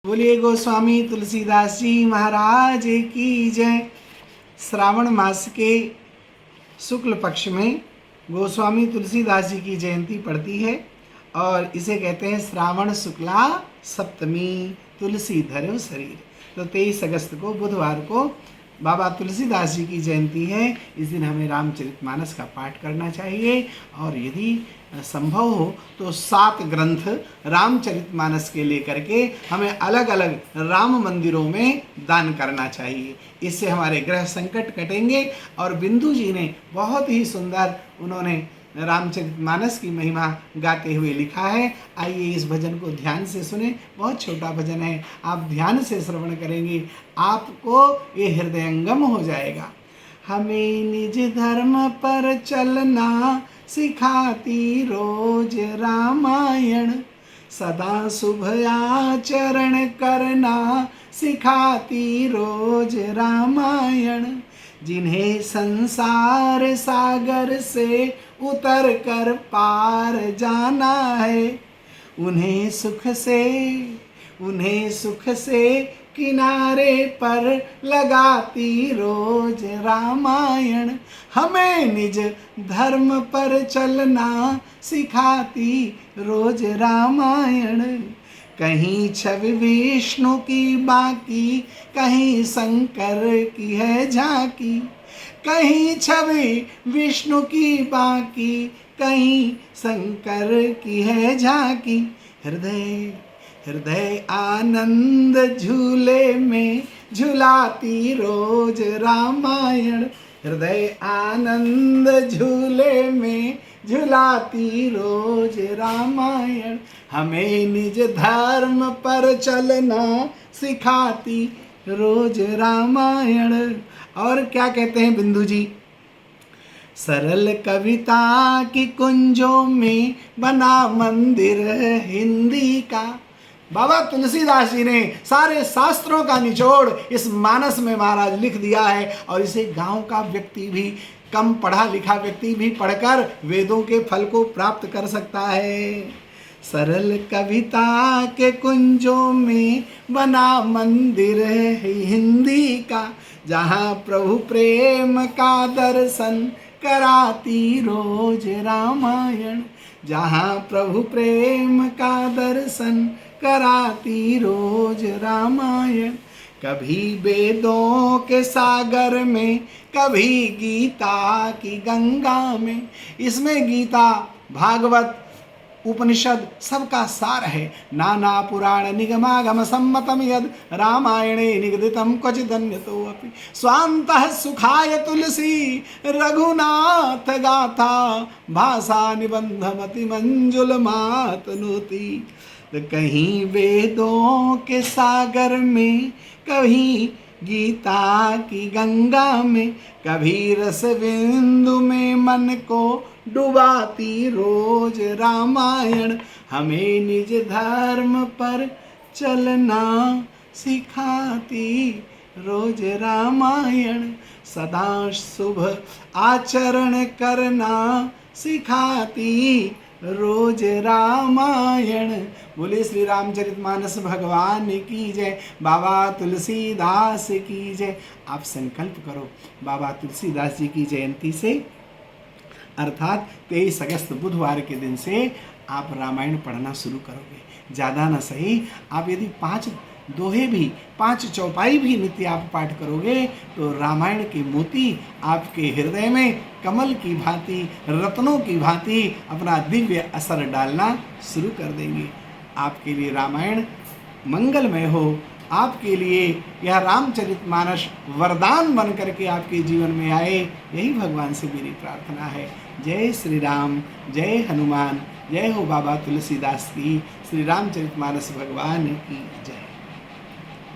बोलिए गोस्वामी तुलसीदास जी महाराज की जय। श्रावण मास के शुक्ल पक्ष में गोस्वामी तुलसीदास जी की जयंती पड़ती है और इसे कहते हैं श्रावण शुक्ला सप्तमी तुलसी धरो शरीर। तो 23 अगस्त को बुधवार को बाबा तुलसीदास जी की जयंती है। इस दिन हमें रामचरितमानस का पाठ करना चाहिए और यदि संभव हो तो 7 ग्रंथ रामचरितमानस के लेकर के हमें अलग अलग राम मंदिरों में दान करना चाहिए। इससे हमारे ग्रह संकट कटेंगे। और बिंदु जी ने बहुत ही सुंदर उन्होंने रामचरितमानस की महिमा गाते हुए लिखा है। आइए इस भजन को ध्यान से सुने। बहुत छोटा भजन है, आप ध्यान से श्रवण करेंगे, आपको ये हृदयंगम हो जाएगा। हमें निज धर्म पर चलना सिखाती रोज रामायण, सदा शुभ आचरण करना सिखाती रोज रामायण। जिन्हें संसार सागर से उतर कर पार जाना है, उन्हें सुख से किनारे पर लगाती रोज रामायण। हमें निज धर्म पर चलना सिखाती रोज रामायण। कहीं छवि विष्णु की बाकी, कहीं शंकर की है झांकी। कहीं छवि विष्णु की बाकी, कहीं शंकर की है झांकी। हृदय आनंद झूले में झुलाती रोज रामायण। हृदय आनंद झूले में झुलाती रोज रामायण। हमें निज धर्म पर चलना सिखाती रोज रामायण। और क्या कहते हैं बिंदु जी? सरल कविता की कुंजों में बना मंदिर हिंदी का। बाबा तुलसीदास जी ने सारे शास्त्रों का निचोड़ इस मानस में महाराज लिख दिया है और इसे गांव का व्यक्ति भी, कम पढ़ा लिखा व्यक्ति भी पढ़कर वेदों के फल को प्राप्त कर सकता है। सरल कविता के कुंजों में बना मंदिर है हिंदी का, जहाँ प्रभु प्रेम का दर्शन कराती रोज रामायण। जहाँ प्रभु प्रेम का दर्शन कराती रोज रामायण। कभी वेदों के सागर में, कभी गीता की गंगा में। इसमें गीता, भागवत, उपनिषद सबका सार है। नाना पुराण निगमागम सम्मतम यद रामायणे निगदितम क्वचिदन्यतो अपि। स्वान्तः सुखाय तुलसी रघुनाथ गाथा, भाषा निबंधमति मंजुल मातनुति। कहीं वेदों के सागर में, कभी गीता की गंगा में, कभी रस बिंदु में मन को डुबाती रोज रामायण। हमें निज धर्म पर चलना सिखाती रोज रामायण। सदा शुभ आचरण करना सिखाती रोज रामायण। बोले श्री रामचरितमानस भगवान की जय। बाबा तुलसीदास की जय। आप संकल्प करो बाबा तुलसीदास जी की जयंती से, अर्थात 23 अगस्त बुधवार के दिन से आप रामायण पढ़ना शुरू करोगे। ज़्यादा ना सही, आप यदि 5 दोहे भी, 5 चौपाई भी नित्य आप पाठ करोगे तो रामायण के मोती आपके हृदय में कमल की भांति, रत्नों की भांति अपना दिव्य असर डालना शुरू कर देंगे। आपके लिए रामायण मंगलमय हो। आपके लिए यह रामचरितमानस वरदान बन करके आपके जीवन में आए, यही भगवान से मेरी प्रार्थना है। जय श्री राम, जय हनुमान, जय हो बाबा तुलसीदास की। श्री रामचरितमानस भगवान की जय।